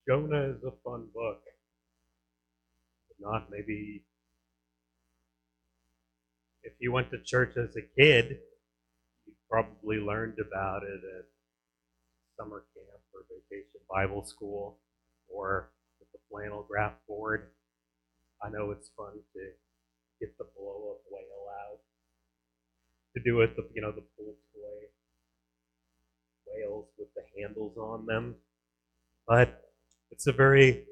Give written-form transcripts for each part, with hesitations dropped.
Jonah is a fun book. But not maybe if you went to church as a kid, you probably learned about it at summer camp or vacation Bible school or with the flannel graph board. I know it's fun to get the blow up whale out. To do it, the pool toy whales with the handles on them. But it's a very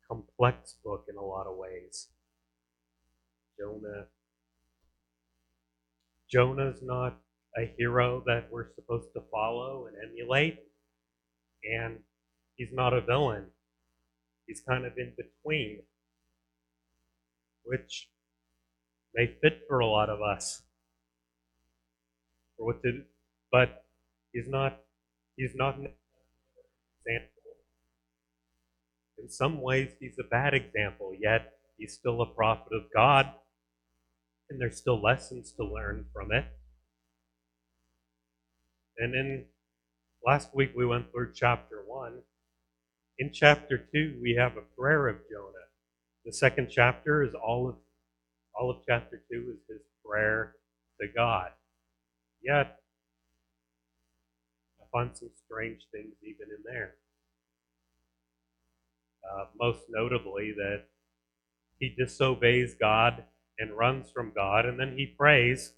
complex book in a lot of ways. Jonah's not a hero that we're supposed to follow and emulate, and he's not a villain. He's kind of in between, which may fit for a lot of us. But he's not an example. In some ways, he's a bad example, yet he's still a prophet of God, and there's still lessons to learn from it. And in last week, we went through chapter 1. In chapter 2, we have a prayer of Jonah. The second chapter is all of chapter 2 is his prayer to God. Yet, I find some strange things even in there. Most notably that he disobeys God and runs from God, and then he prays,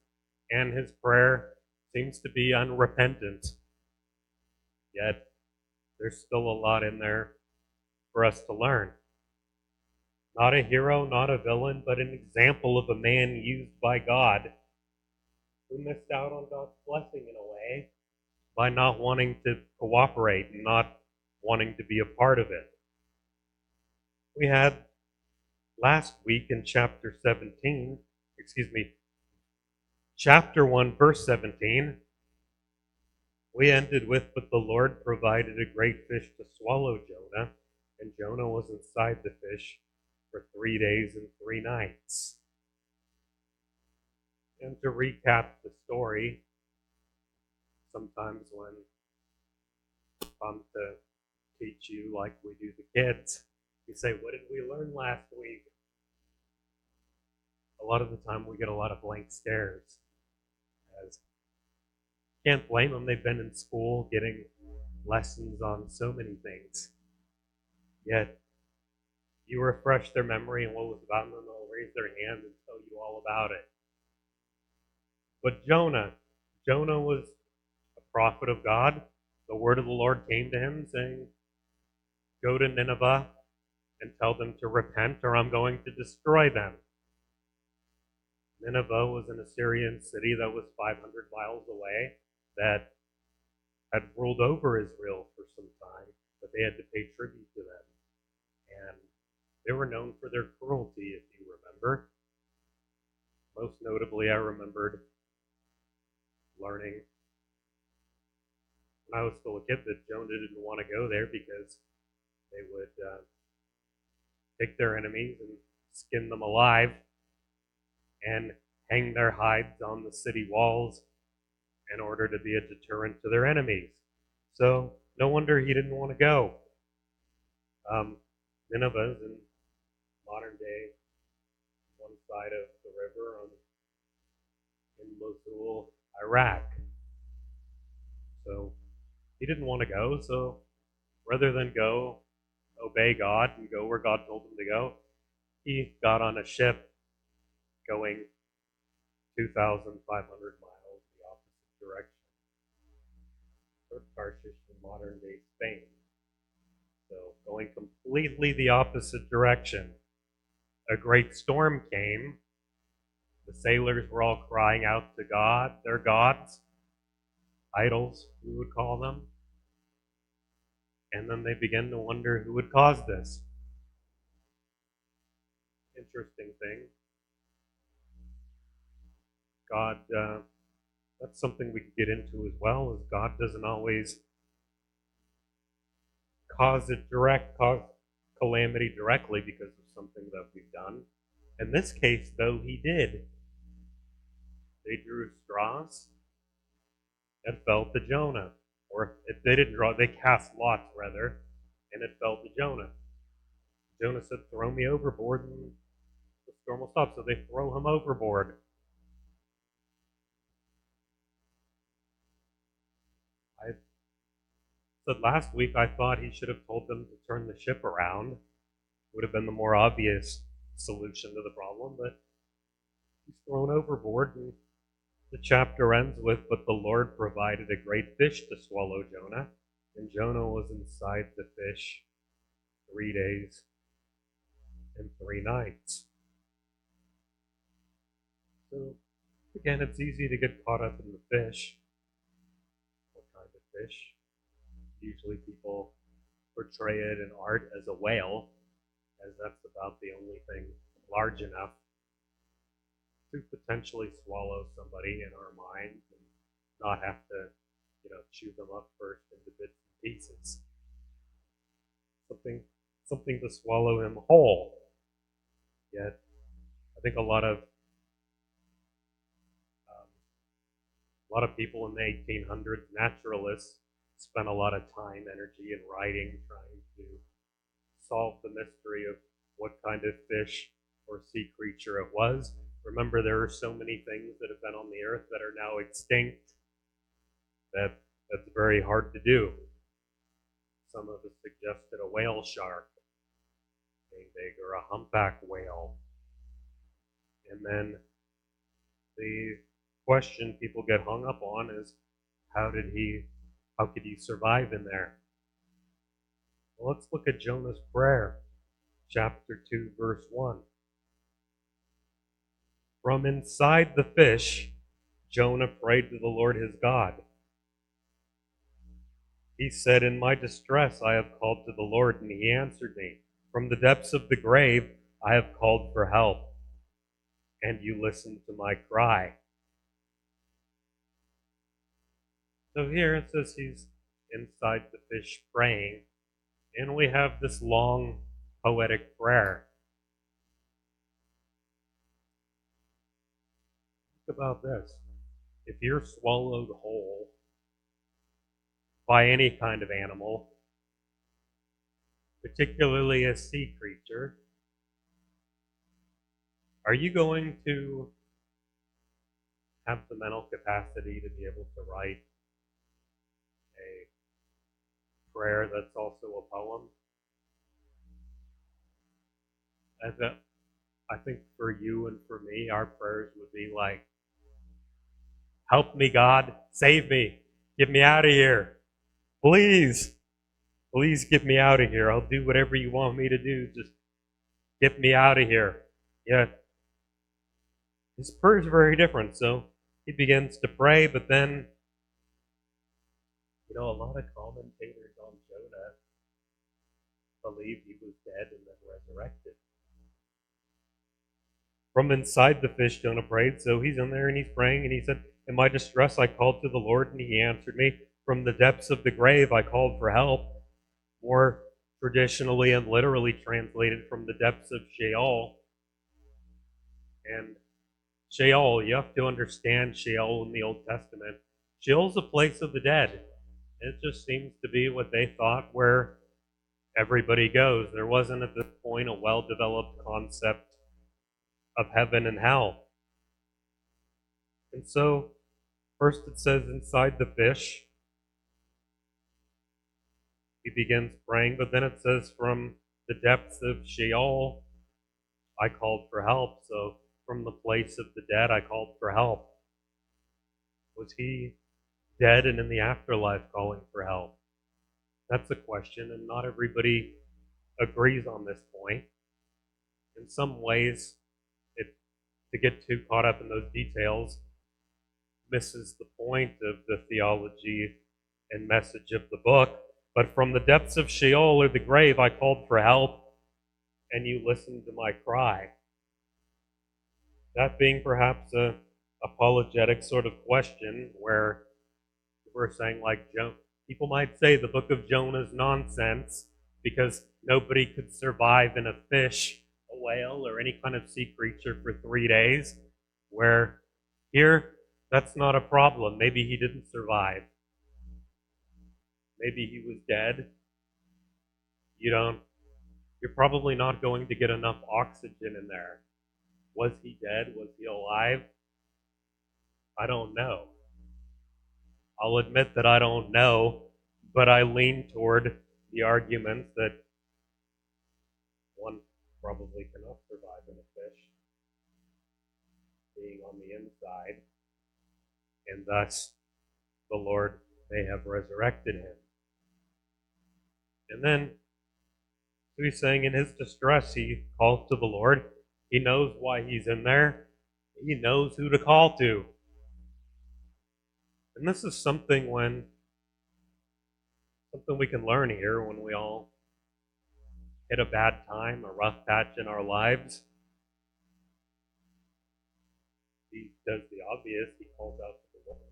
and his prayer seems to be unrepentant. Yet, there's still a lot in there for us to learn. Not a hero, not a villain, but an example of a man used by God who missed out on God's blessing in a way by not wanting to cooperate and not wanting to be a part of it. We had last week in chapter 1, verse 17, we ended with, "But the Lord provided a great fish to swallow Jonah, and Jonah was inside the fish for 3 days and 3 nights. And to recap the story, sometimes when I come to teach you like we do the kids, you say, "What did we learn last week?" A lot of the time we get a lot of blank stares. As can't blame them, they've been in school getting lessons on so many things. Yet you refresh their memory and what was about them, and they'll raise their hand and tell you all about it. But Jonah was a prophet of God. The word of the Lord came to him saying, "Go to Nineveh and tell them to repent, or I'm going to destroy them." Nineveh was an Assyrian city that was 500 miles away that had ruled over Israel for some time, but they had to pay tribute to them. And they were known for their cruelty, if you remember. Most notably, I remembered learning when I was still a kid that Jonah didn't want to go there because they would take their enemies and skin them alive and hang their hides on the city walls in order to be a deterrent to their enemies. So no wonder he didn't want to go. Nineveh is in modern day one side of the river in Mosul, Iraq. So he didn't want to go, so rather than go obey God and go where God told him to go, he got on a ship going 2,500 miles the opposite direction toward Tarshish in modern day Spain. So going completely the opposite direction. A great storm came. The sailors were all crying out to God, their gods, idols, we would call them. And then they began to wonder who would cause this. Interesting thing. God, that's something we could get into as well, is God doesn't always cause calamity directly because of something that we've done. In this case, though, he did. They drew straws and fell to Jonah. Or if they didn't draw, they cast lots, rather. and it fell to Jonah. Jonah said, "Throw me overboard and the storm will stop." So they throw him overboard. I said last week I thought he should have told them to turn the ship around. It would have been the more obvious solution to the problem, but he's thrown overboard, and the chapter ends with, "But the Lord provided a great fish to swallow Jonah, and Jonah was inside the fish 3 days and 3 nights." So, again, it's easy to get caught up in the fish. What kind of fish? Usually people portray it in art as a whale, as that's about the only thing large enough to potentially swallow somebody in our minds and not have to, chew them up first into bits and pieces. Something to swallow him whole. Yet, I think a lot of people in the 1800s, naturalists, spent a lot of time, energy, and writing trying to solve the mystery of what kind of fish or sea creature it was. Remember, there are so many things that have been on the earth that are now extinct that that's very hard to do. Some of us suggested a whale shark being big, or a humpback whale. And then the question people get hung up on is, how could he survive in there? Well, let's look at Jonah's prayer, chapter 2, verse 1. From inside the fish, Jonah prayed to the Lord his God. He said, "In my distress I have called to the Lord, and he answered me. From the depths of the grave I have called for help, and you listened to my cry." So here it says he's inside the fish praying, and we have this long poetic prayer. Think about this. If you're swallowed whole by any kind of animal, particularly a sea creature, are you going to have the mental capacity to be able to write a prayer that's also a poem? I think for you and for me, our prayers would be like, "Help me, God, save me, get me out of here. Please get me out of here. I'll do whatever you want me to do. Just get me out of here." Yet, his prayer is very different. So he begins to pray, but then, a lot of commentators on Jonah believe he was dead and then resurrected. From inside the fish, Jonah prayed. So he's in there and he's praying, and he said, "In my distress I called to the Lord, and he answered me. From the depths of the grave I called for help." More traditionally and literally translated, from the depths of Sheol. And Sheol, you have to understand Sheol in the Old Testament. Sheol's a place of the dead. It just seems to be what they thought where everybody goes. There wasn't at this point a well-developed concept of heaven and hell. And so, first it says inside the fish, he begins praying, but then it says from the depths of Sheol, I called for help. So from the place of the dead, I called for help. Was he dead and in the afterlife calling for help? That's a question, and not everybody agrees on this point. In some ways, to get too caught up in those details misses the point of the theology and message of the book. But from the depths of Sheol, or the grave, I called for help, and you listened to my cry. That being perhaps a apologetic sort of question, where we're saying, like, people might say the book of Jonah is nonsense because nobody could survive in a fish, a whale, or any kind of sea creature for 3 days, where here, that's not a problem. Maybe he didn't survive. Maybe he was dead. You're probably not going to get enough oxygen in there. Was he dead? Was he alive? I don't know. I'll admit that I don't know, but I lean toward the argument that one probably cannot survive in a fish being on the inside, and thus the Lord may have resurrected him. And then, so he's saying in his distress, he calls to the Lord. He knows why he's in there. He knows who to call to. And this is something we can learn here when we all hit a bad time, a rough patch in our lives. He does the obvious. He calls out to the Lord.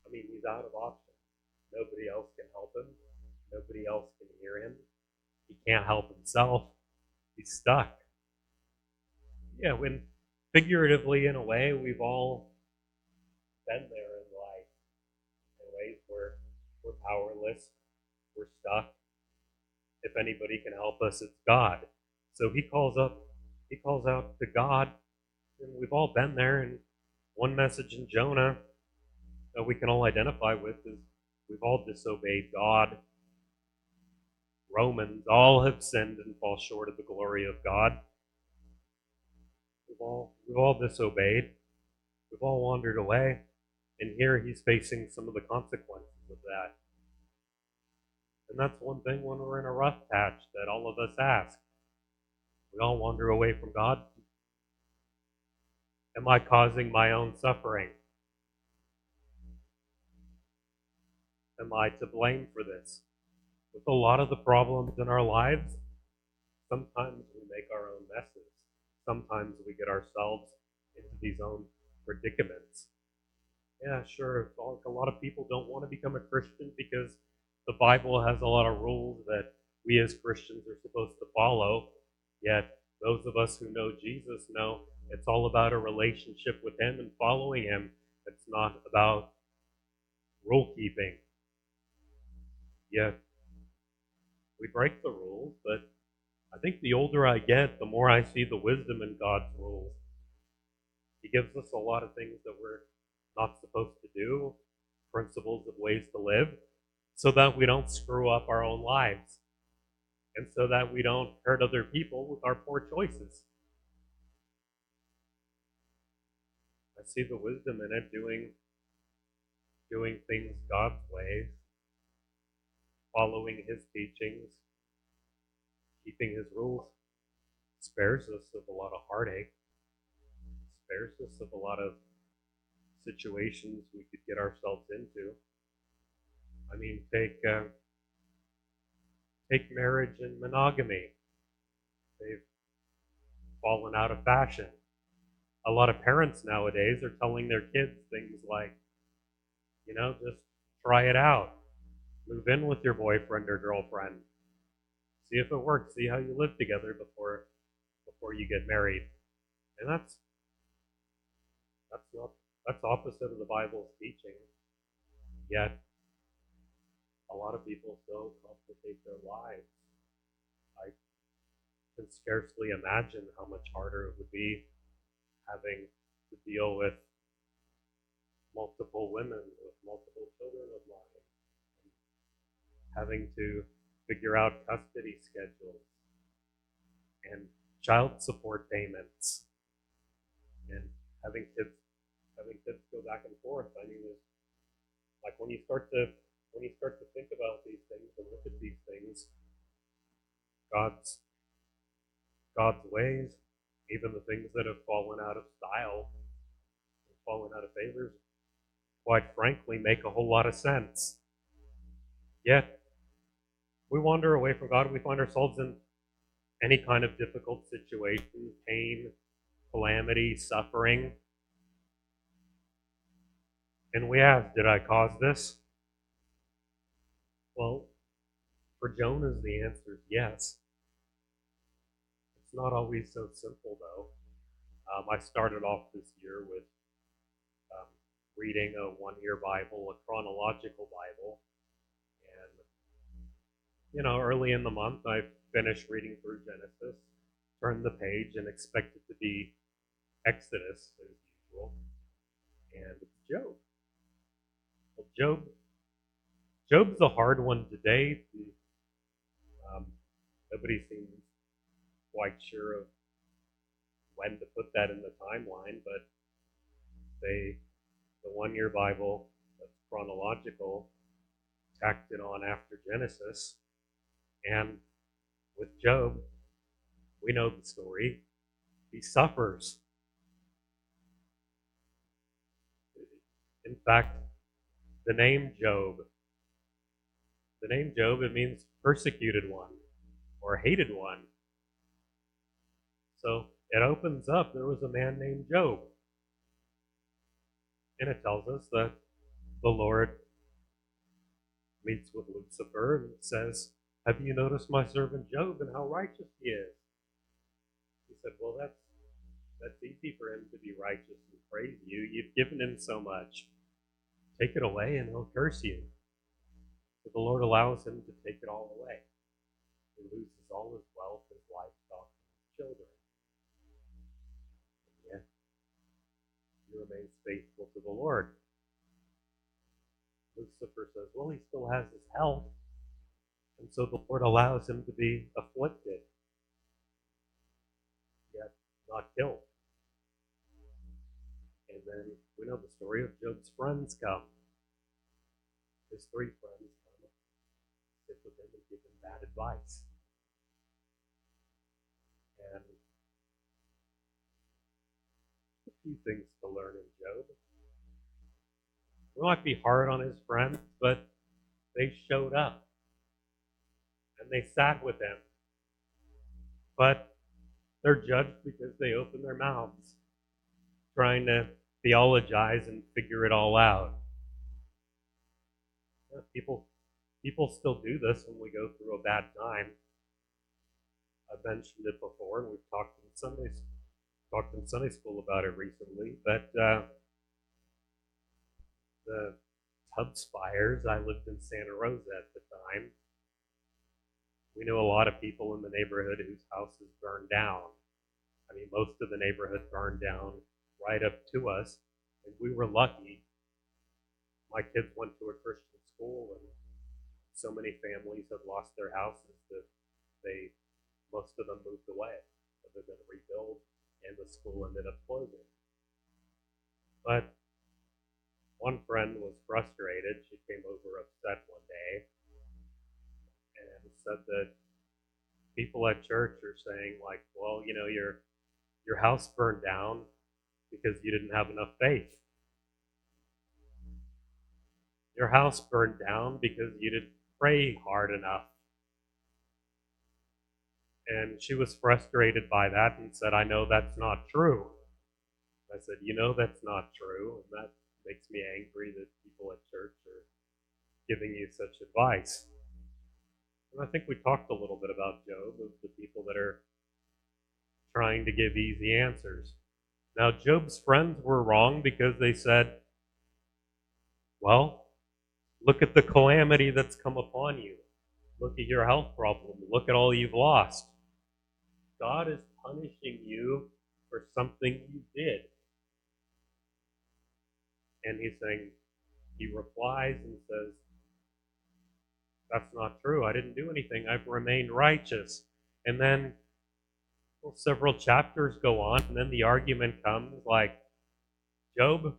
I mean, he's out of options. Nobody else can help him. Nobody else can hear him. He can't help himself. He's stuck. Yeah, when figuratively, in a way, we've all been there in life in ways where we're powerless, we're stuck. If anybody can help us, it's God. So he calls out to God, and we've all been there. And one message in Jonah that we can all identify with is we've all disobeyed God. Romans, all have sinned and fall short of the glory of God. We've all disobeyed. We've all wandered away. And here he's facing some of the consequences of that. And that's one thing when we're in a rough patch that all of us ask. We all wander away from God. Am I causing my own suffering? Am I to blame for this? With a lot of the problems in our lives, sometimes we make our own messes. Sometimes we get ourselves into these own predicaments. Yeah, sure, a lot of people don't want to become a Christian because the Bible has a lot of rules that we as Christians are supposed to follow. Yet, those of us who know Jesus know it's all about a relationship with him and following him. It's not about rule keeping. Yet, we break the rules, but I think the older I get, the more I see the wisdom in God's rules. He gives us a lot of things that we're not supposed to do, principles of ways to live, so that we don't screw up our own lives, and so that we don't hurt other people with our poor choices. I see the wisdom in it, doing things God's way, following his teachings, keeping his rules. Spares us of a lot of heartache, spares us of a lot of situations we could get ourselves into. I mean, take marriage and monogamy. They've fallen out of fashion. A lot of parents nowadays are telling their kids things like, just try it out. Move in with your boyfriend or girlfriend. See if it works. See how you live together before you get married. And that's opposite of the Bible's teaching. Yet, a lot of people so complicate their lives. I can scarcely imagine how much harder it would be having to deal with multiple women with multiple children of mine, having to figure out custody schedules and child support payments, and having kids go back and forth. I mean, it's like when you start to think about these things and look at these things, God's ways, even the things that have fallen out of style, fallen out of favor, quite frankly, make a whole lot of sense. Yet, we wander away from God. We find ourselves in any kind of difficult situation, pain, calamity, suffering. And we ask, did I cause this? Well, for Jonah, the answer is yes. It's not always so simple, though. I started off this year with reading a one-year Bible, a chronological Bible, and early in the month, I finished reading through Genesis, turned the page, and expected to be Exodus as usual, and it's Job. Well, Job's a hard one today. Um, Nobody seems quite sure of when to put that in the timeline, but the 1 year Bible that's chronological tacked it on after Genesis. And with Job, we know the story. He suffers. In fact, the name Job, it means persecuted one or hated one. So it opens up, there was a man named Job. And it tells us that the Lord meets with Lucifer and says, "Have you noticed my servant Job and how righteous he is?" He said, "Well, that's easy for him to be righteous and praise you. You've given him so much. Take it away and he'll curse you." So the Lord allows him to take it all away. He loses all his wealth, his livestock, his children. And yet, he remains faithful to the Lord. Lucifer says, well, he still has his health. And so the Lord allows him to be afflicted, yet not killed. And then we know the story of Job's friends come. His 3 friends come, sit with him and give him bad advice. And a few things to learn in Job. We might be hard on his friends, but they showed up. And they sat with him. But they're judged because they open their mouths, trying to theologize and figure it all out. People still do this when we go through a bad time. I've mentioned it before, and we've talked in Sunday school about it recently. But the Tubbs fires, I lived in Santa Rosa at the time. We knew a lot of people in the neighborhood whose houses burned down. I mean, most of the neighborhood burned down right up to us, and we were lucky. My kids went to a Christian school, and so many families had lost their houses that most of them moved away, other than rebuild, and the school ended up closing. But one friend was frustrated. She came over upset one day and said that people at church are saying, like, well, your house burned down because you didn't have enough faith. Your house burned down because you didn't pray hard enough. And she was frustrated by that and said, I know that's not true. I said, that's not true, and that makes me angry that people at church are giving you such advice. And I think we talked a little bit about Job, of the people that are trying to give easy answers. Now, Job's friends were wrong because they said, well, look at the calamity that's come upon you. Look at your health problem. Look at all you've lost. God is punishing you for something you did. And he replies and says, that's not true. I didn't do anything. I've remained righteous. And then several chapters go on, and then the argument comes like, Job,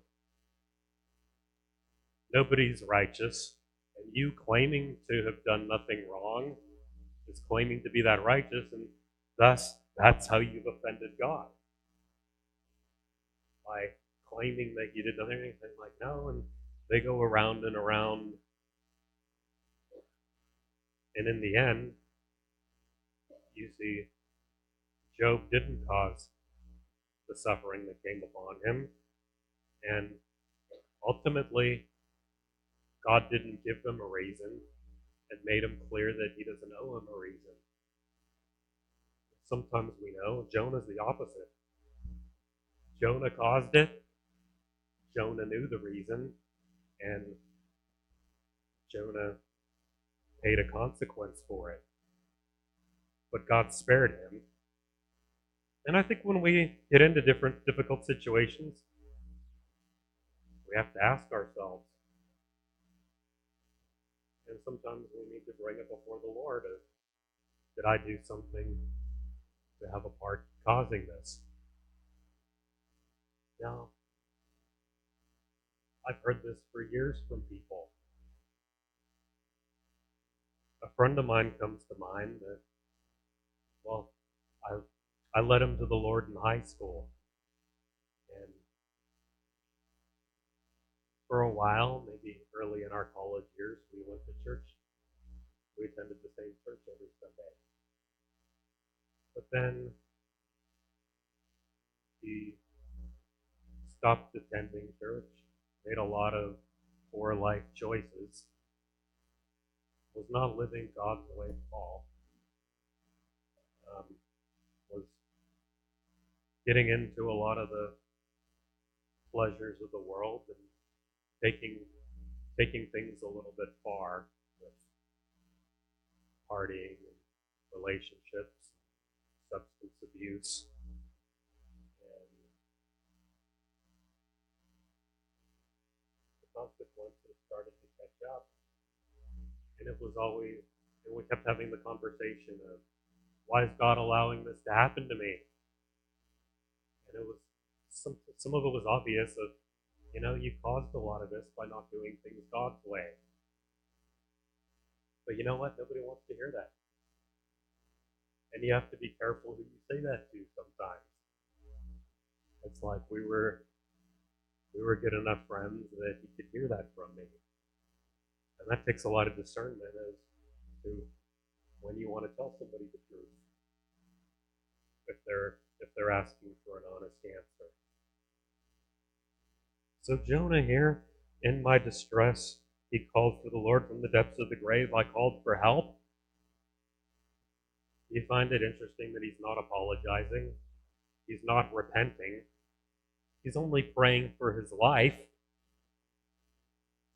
nobody's righteous, and you claiming to have done nothing wrong is claiming to be that righteous, and thus that's how you've offended God. By claiming that you did nothing, like, no, and they go around and around. And in the end, you see, Job didn't cause the suffering that came upon him. And ultimately, God didn't give them a reason and made him clear that he doesn't owe him a reason. Sometimes we know Jonah's the opposite. Jonah caused it. Jonah knew the reason. And Jonah paid a consequence for it. But God spared him. And I think when we get into different difficult situations, we have to ask ourselves, and sometimes we need to bring it before the Lord, did I do something to have a part causing this? Now, I've heard this for years from people. A friend of mine comes to mind that, well, I led him to the Lord in high school. And for a while, maybe early in our college years, we went to church. We attended the same church every Sunday. But then he stopped attending church, made a lot of poor life choices, was not living God's way at all, was getting into a lot of the pleasures of the world and taking things a little bit far with partying and relationships, substance abuse. And the consequences started to catch up. And it was always, and we kept having the conversation of, why is God allowing this to happen to me? And it was, some of it was obvious of, you caused a lot of this by not doing things God's way. But you know what? Nobody wants to hear that. And you have to be careful who you say that to sometimes. It's like we were good enough friends that he could hear that from me. And that takes a lot of discernment as to when you want to tell somebody the truth. If they're asking for an honest answer. So Jonah here, in my distress, he called to the Lord from the depths of the grave. I called for help. You find it interesting that he's not apologizing. He's not repenting. He's only praying for his life.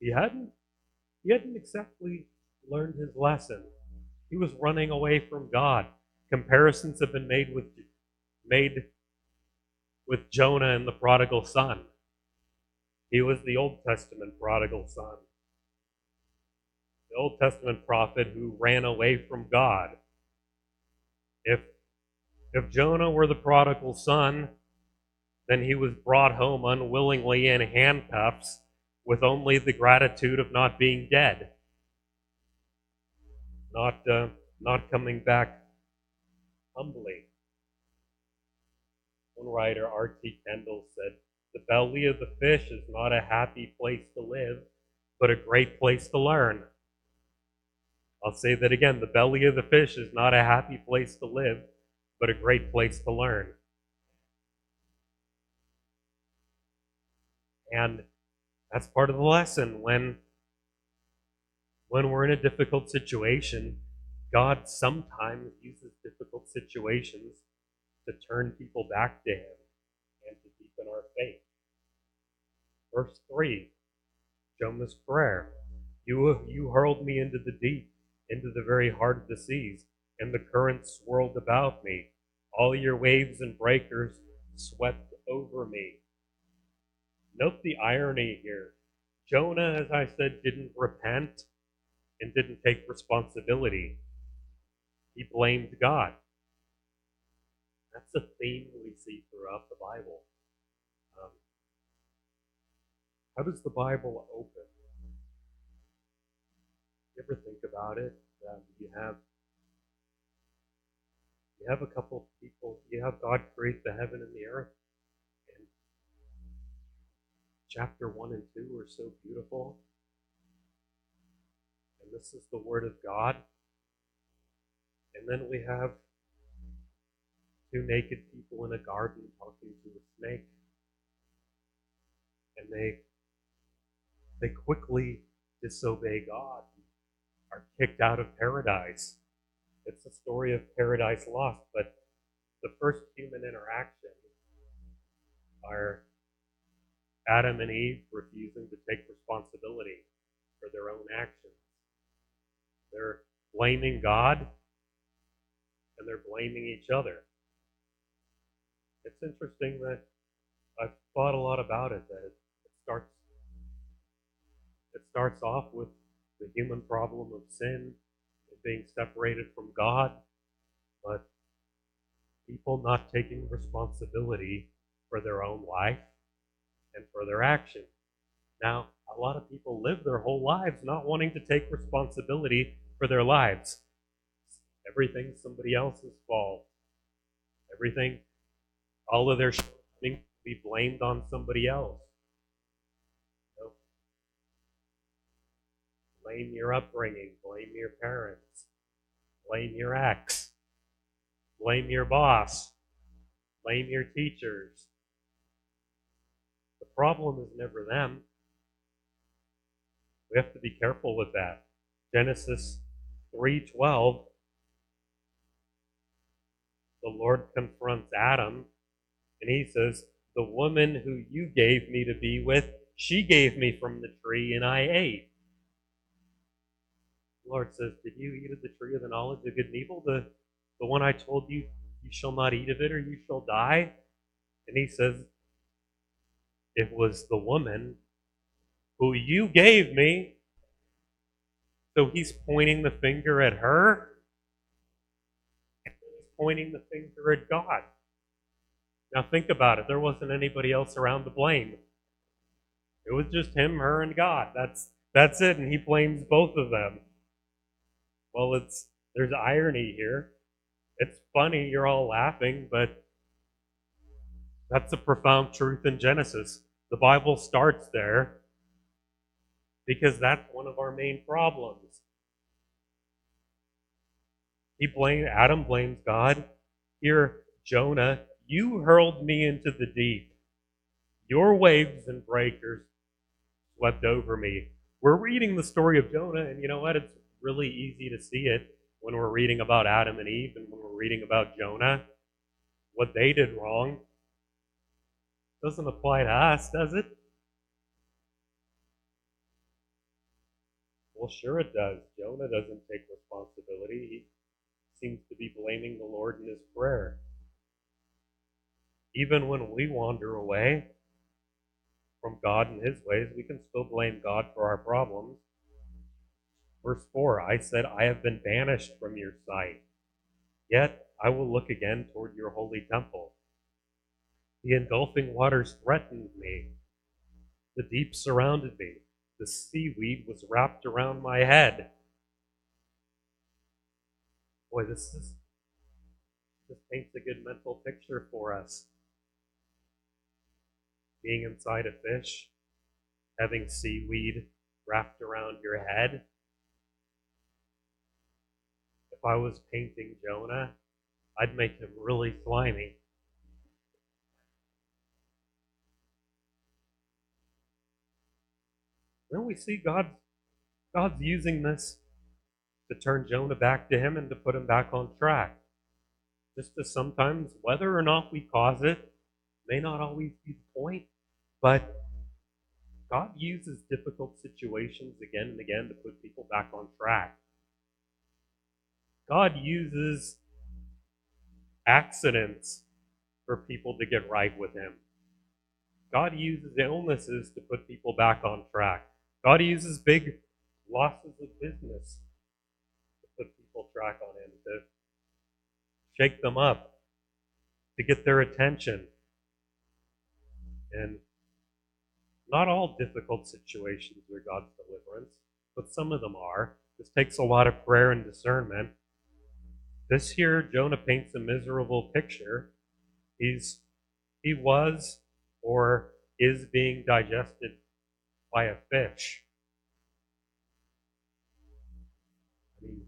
He hadn't exactly learned his lesson. He was running away from God. Comparisons have been made with Jonah and the prodigal son. He was the Old Testament prodigal son. The Old Testament prophet who ran away from God. If Jonah were the prodigal son, then he was brought home unwillingly in handcuffs with only the gratitude of not being dead. Not coming back humbly. One writer, R.T. Kendall, said, "The belly of the fish is not a happy place to live, but a great place to learn." I'll say that again. The belly of the fish is not a happy place to live, but a great place to learn. And that's part of the lesson. When we're in a difficult situation, God sometimes uses difficult situations to turn people back to Him and to deepen our faith. Verse 3, Jonah's prayer. You hurled me into the deep, into the very heart of the seas, and the currents swirled about me. All your waves and breakers swept over me. Note the irony here. Jonah, as I said, didn't repent and didn't take responsibility. He blamed God. That's a theme we see throughout the Bible. How does the Bible open? You ever think about it? You have a couple of people. You have God create the heaven and the earth. And chapter 1 and 2 are so beautiful. And this is the Word of God. And then we have two naked people in a garden talking to a snake. And they quickly disobey God, are kicked out of paradise. It's a story of paradise lost, but the first human interaction are Adam and Eve refusing to take responsibility for their own actions. They're blaming God and they're blaming each other. It's interesting that I've thought a lot about it, that it starts off with the human problem of sin and being separated from God, but people not taking responsibility for their own life and for their actions. Now, a lot of people live their whole lives not wanting to take responsibility for their lives. Everything's somebody else's fault. Everything, all of their shortcomings be blamed on somebody else. You know, blame your upbringing, blame your parents, blame your ex, blame your boss, blame your teachers. The problem is never them. We have to be careful with that. Genesis 3:12, the Lord confronts Adam, and he says, "The woman who you gave me to be with, she gave me from the tree, and I ate." The Lord says, "Did you eat of the tree of the knowledge of good and evil? The one I told you, you shall not eat of it, or you shall die?" And he says, "It was the woman who you gave me." So he's pointing the finger at her, and he's pointing the finger at God. Now think about it. There wasn't anybody else around to blame. It was just him, her, and God. That's it, and he blames both of them. Well, there's irony here. It's funny, you're all laughing, but that's a profound truth in Genesis. The Bible starts there because that's one of our main problems. Adam blames God. Here, Jonah, you hurled me into the deep. Your waves and breakers swept over me. We're reading the story of Jonah, and you know what? It's really easy to see it when we're reading about Adam and Eve and when we're reading about Jonah. What they did wrong doesn't apply to us, does it? Well, sure it does. Jonah doesn't take responsibility. He seems to be blaming the Lord in his prayer. Even when we wander away from God and his ways, we can still blame God for our problems. Verse 4, I said, I have been banished from your sight, yet I will look again toward your holy temple. The engulfing waters threatened me. The deep surrounded me. The seaweed was wrapped around my head. Boy, this paints a good mental picture for us. Being inside a fish, having seaweed wrapped around your head. If I was painting Jonah, I'd make him really slimy. Then we see God's using this to turn Jonah back to him and to put him back on track. Just as sometimes, whether or not we cause it, may not always be the point, but God uses difficult situations again and again to put people back on track. God uses accidents for people to get right with him. God uses illnesses to put people back on track. God uses big losses of business to put people back on him, to shake them up, to get their attention. And not all difficult situations are God's deliverance, but some of them are. This takes a lot of prayer and discernment. This here, Jonah paints a miserable picture. He was or is being digested by a fish. I mean,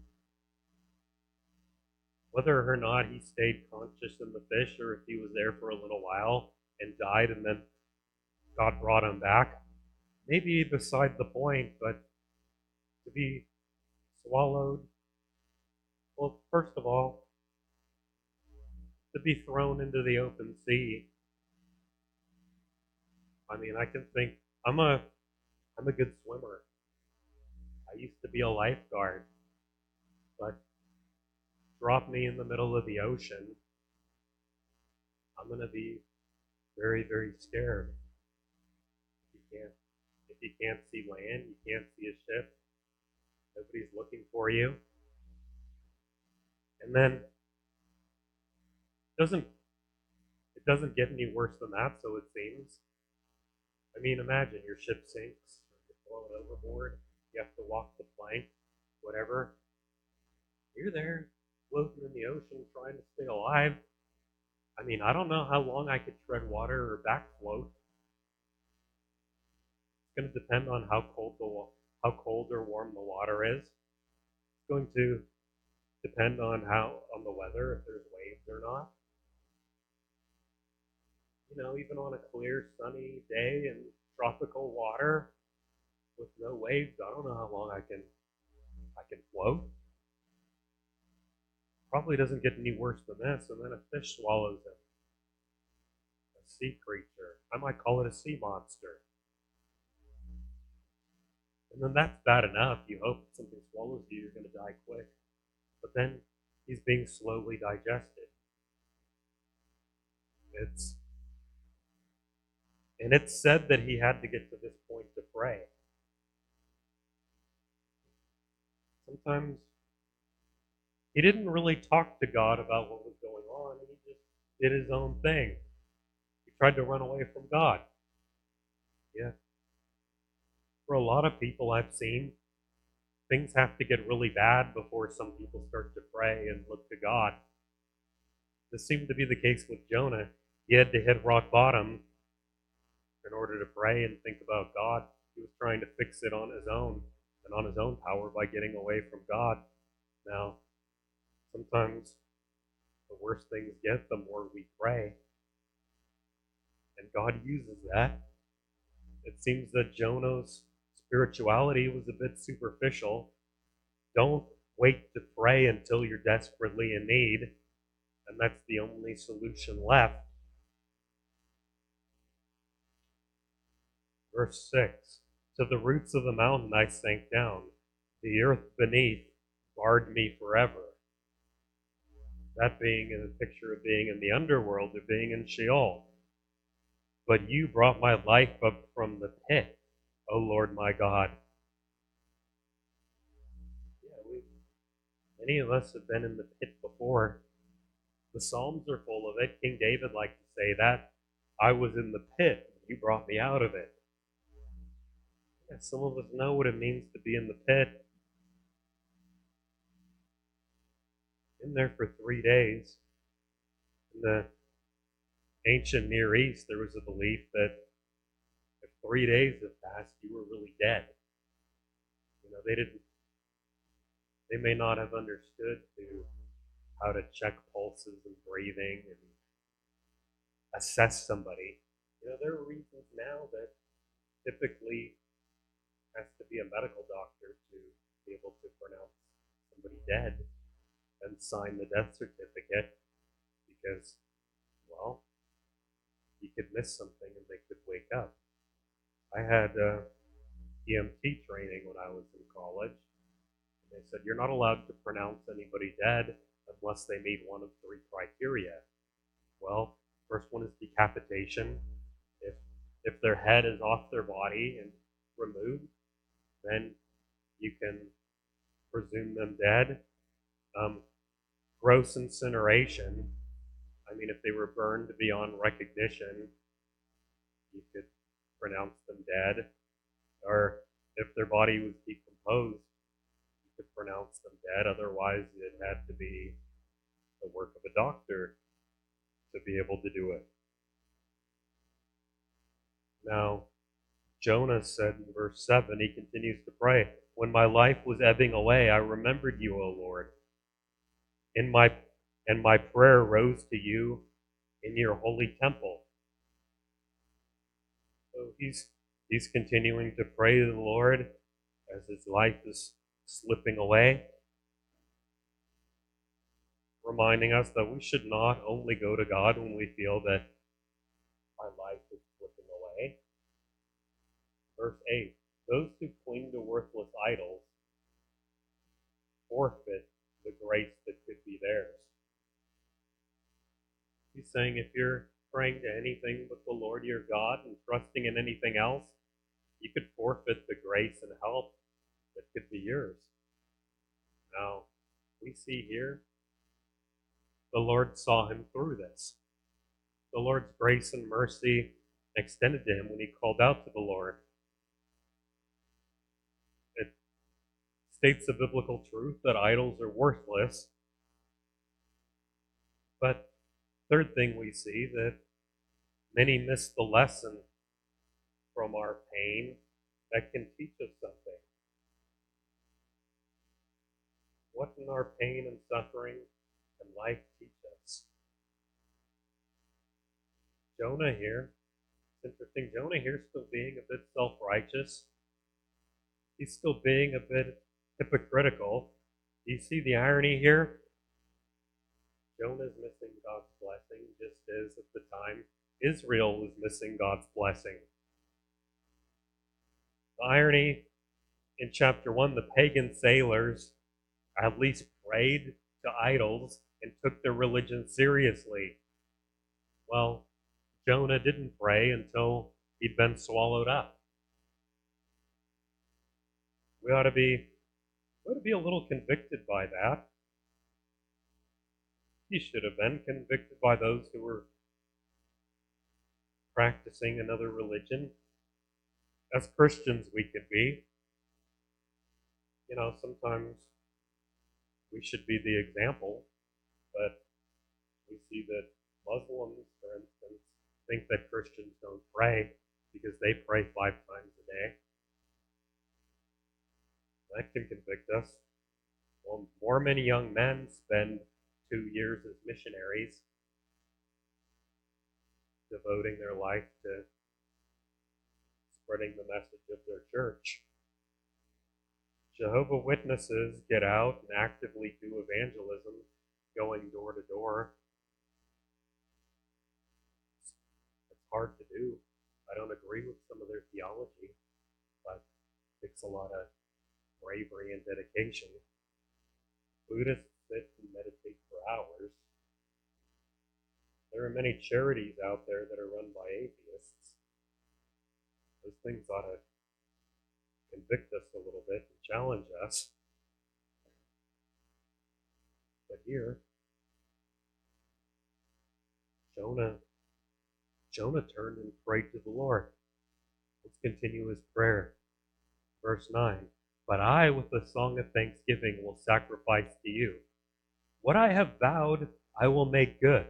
whether or not he stayed conscious in the fish or if he was there for a little while and died and then God brought him back, maybe beside the point, but to be swallowed, well, first of all, to be thrown into the open sea. I mean, I can think, I'm a good swimmer. I used to be a lifeguard. but drop me in the middle of the ocean, I'm going to be very, very scared. If you can't see land, you can't see a ship, nobody's looking for you. And then it doesn't get any worse than that, so it seems. I mean, imagine your ship sinks, you're blown overboard, you have to walk the plank, whatever. You're there, floating in the ocean, trying to stay alive. I mean, I don't know how long I could tread water or back float. It's going to depend on how cold or warm the water is. It's going to depend on the weather, if there's waves or not. Even on a clear, sunny day in tropical water with no waves, I don't know how long I can float. Probably doesn't get any worse than this, and then a fish swallows it. A sea creature. I might call it a sea monster. And then that's bad enough. You hope if something swallows you, you're going to die quick. But then he's being slowly digested. It's said that he had to get to this point to pray. Sometimes he didn't really talk to God about what was going on. He just did his own thing. He tried to run away from God. Yeah. For a lot of people I've seen, things have to get really bad before some people start to pray and look to God. This seemed to be the case with Jonah. He had to hit rock bottom in order to pray and think about God. He was trying to fix it on his own and on his own power by getting away from God. Now, sometimes the worse things get, the more we pray. And God uses that. It seems that Jonah's spirituality was a bit superficial. Don't wait to pray until you're desperately in need, and that's the only solution left. Verse 6, to the roots of the mountain I sank down. The earth beneath barred me forever. That being a picture of being in the underworld, or being in Sheol. But you brought my life up from the pit, O Lord my God. Yeah, many of us have been in the pit before. The Psalms are full of it. King David liked to say that. I was in the pit, and you brought me out of it. Yeah, some of us know what it means to be in the pit. In there for 3 days. In the ancient Near East, there was a belief that if 3 days have passed, you were really dead. They may not have understood how to check pulses and breathing and assess somebody. There are reasons now that typically has to be a medical doctor to be able to pronounce somebody dead and sign the death certificate because, well, you could miss something and they could wake up. I had EMT training when I was in college. And they said you're not allowed to pronounce anybody dead unless they meet one of 3 criteria. Well, first one is decapitation. If their head is off their body and removed, then you can presume them dead. Gross incineration. I mean, if they were burned beyond recognition, you could pronounce them dead. Or if their body was decomposed, you could pronounce them dead. Otherwise, it had to be the work of a doctor to be able to do it. Now, Jonah said in verse 7, he continues to pray, when my life was ebbing away, I remembered you, O Lord. And my prayer rose to you in your holy temple. So he's continuing to pray to the Lord as his life is slipping away, reminding us that we should not only go to God when we feel that our life is slipping away. Verse 8, those who cling to worthless idols forfeit the grace that could be theirs. He's saying if you're praying to anything but the Lord your God and trusting in anything else, you could forfeit the grace and help that could be yours. Now, we see here, the Lord saw him through this. The Lord's grace and mercy extended to him when he called out to the Lord. It states the biblical truth that idols are worthless. But third thing we see, that many miss the lesson from our pain that can teach us something. What in our pain and suffering can life teach us? Jonah here, it's interesting, Jonah here is still being a bit self-righteous. He's still being a bit hypocritical. Do you see the irony here? Jonah's missing God's blessing, just as at the time Israel was missing God's blessing. The irony in chapter 1, the pagan sailors at least prayed to idols and took their religion seriously. Well, Jonah didn't pray until he'd been swallowed up. We ought to be a little convicted by that. He should have been convicted by those who were practicing another religion. As Christians, we could be. Sometimes we should be the example, but we see that Muslims, for instance, think that Christians don't pray because they pray 5 times a day. That can convict us. Well, Mormon young men spend 2 years as missionaries, devoting their life to spreading the message of their church. Jehovah's Witnesses get out and actively do evangelism, going door to door. It's hard to do. I don't agree with some of their theology, but it takes a lot of bravery and dedication. Buddhists sit and meditate for hours. There are many charities out there that are run by atheists. Those things ought to convict us a little bit and challenge us. But here, Jonah turned and prayed to the Lord. Let's continue his prayer. Verse 9. But I, with a song of thanksgiving, will sacrifice to you. What I have vowed, I will make good.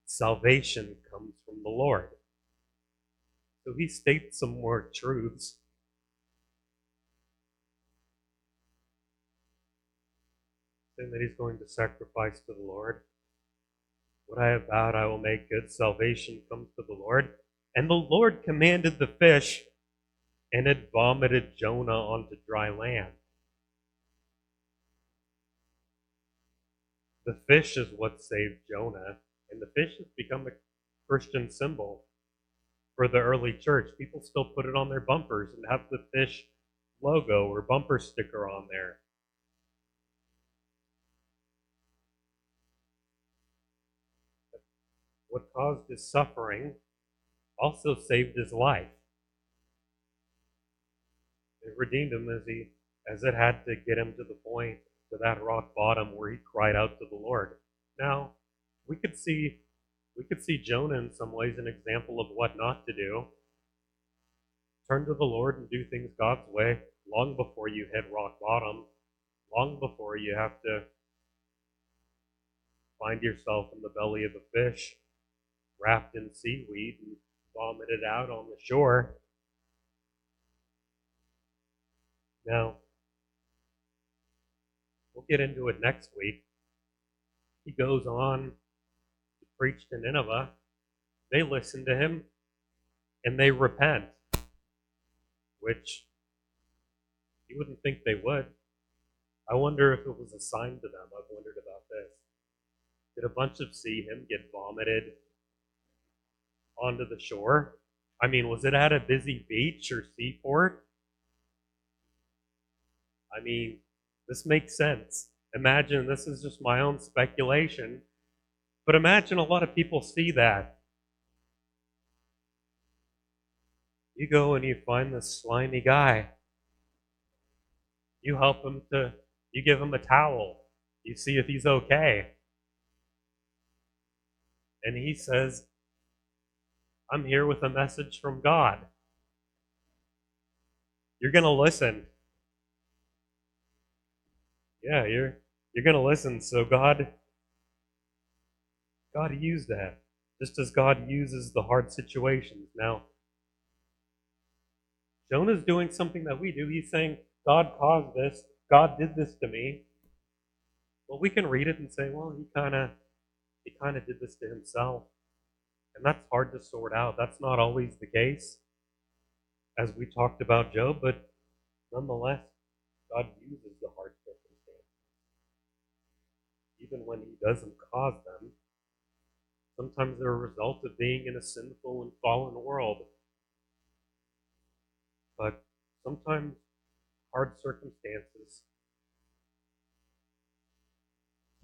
Salvation comes from the Lord. So he states some more truths. Saying that he's going to sacrifice to the Lord. What I have vowed, I will make good. Salvation comes to the Lord. And the Lord commanded the fish, and it vomited Jonah onto dry land. The fish is what saved Jonah, and the fish has become a Christian symbol for the early church. People still put it on their bumpers and have the fish logo or bumper sticker on there. What caused his suffering also saved his life. It redeemed him as it had to get him to the point, to that rock bottom where he cried out to the Lord. Now, we could see Jonah in some ways an example of what not to do. Turn to the Lord and do things God's way long before you hit rock bottom, long before you have to find yourself in the belly of a fish, wrapped in seaweed and vomited out on the shore. Now, we'll get into it next week. He goes on to preach to Nineveh. They listen to him, and they repent, which you wouldn't think they would. I wonder if it was a sign to them. I've wondered about this. Did a bunch of see him get vomited onto the shore? I mean, was it at a busy beach or seaport? I mean, this makes sense. Imagine, this is just my own speculation, but imagine a lot of people see that. You go and you find this slimy guy. You help him you give him a towel. You see if he's okay. And he says, I'm here with a message from God. You're going to listen. Yeah, you're going to listen. So God used that, just as God uses the hard situations. Now, Jonah's doing something that we do. He's saying, God caused this. God did this to me. Well, we can read it and say, well, he kind of did this to himself. And that's hard to sort out. That's not always the case, as we talked about Job, but nonetheless, God uses the hard circumstances. Even when he doesn't cause them, sometimes they're a result of being in a sinful and fallen world. But sometimes hard circumstances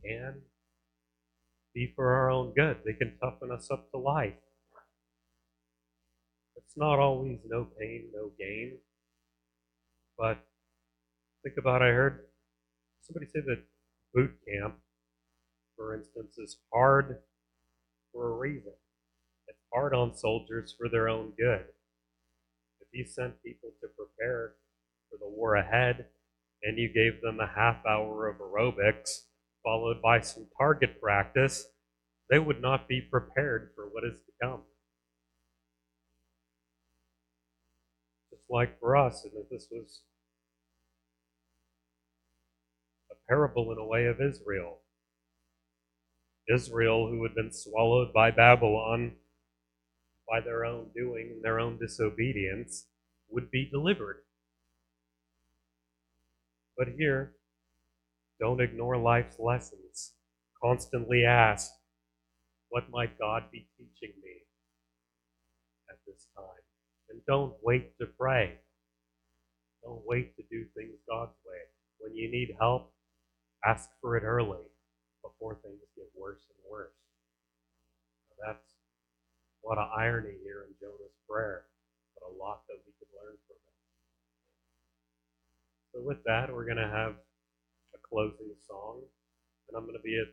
can be for our own good. They can toughen us up to life. It's not always no pain, no gain. But think about, I heard somebody say that boot camp, for instance, is hard for a reason. It's hard on soldiers for their own good. If you sent people to prepare for the war ahead and you gave them a half hour of aerobics followed by some target practice, they would not be prepared for what is to come. Just like for us, and that this was a parable in a way of Israel. Israel, who had been swallowed by Babylon by their own doing and their own disobedience, would be delivered. But here, don't ignore life's lessons. Constantly ask, what might God be teaching me at this time? And don't wait to pray. Don't wait to do things God's way. When you need help, ask for it early before things get worse and worse. Now that's a lot of irony here in Jonah's prayer, but a lot that we could learn from it. So with that, we're going to have a closing song, and I'm going to be at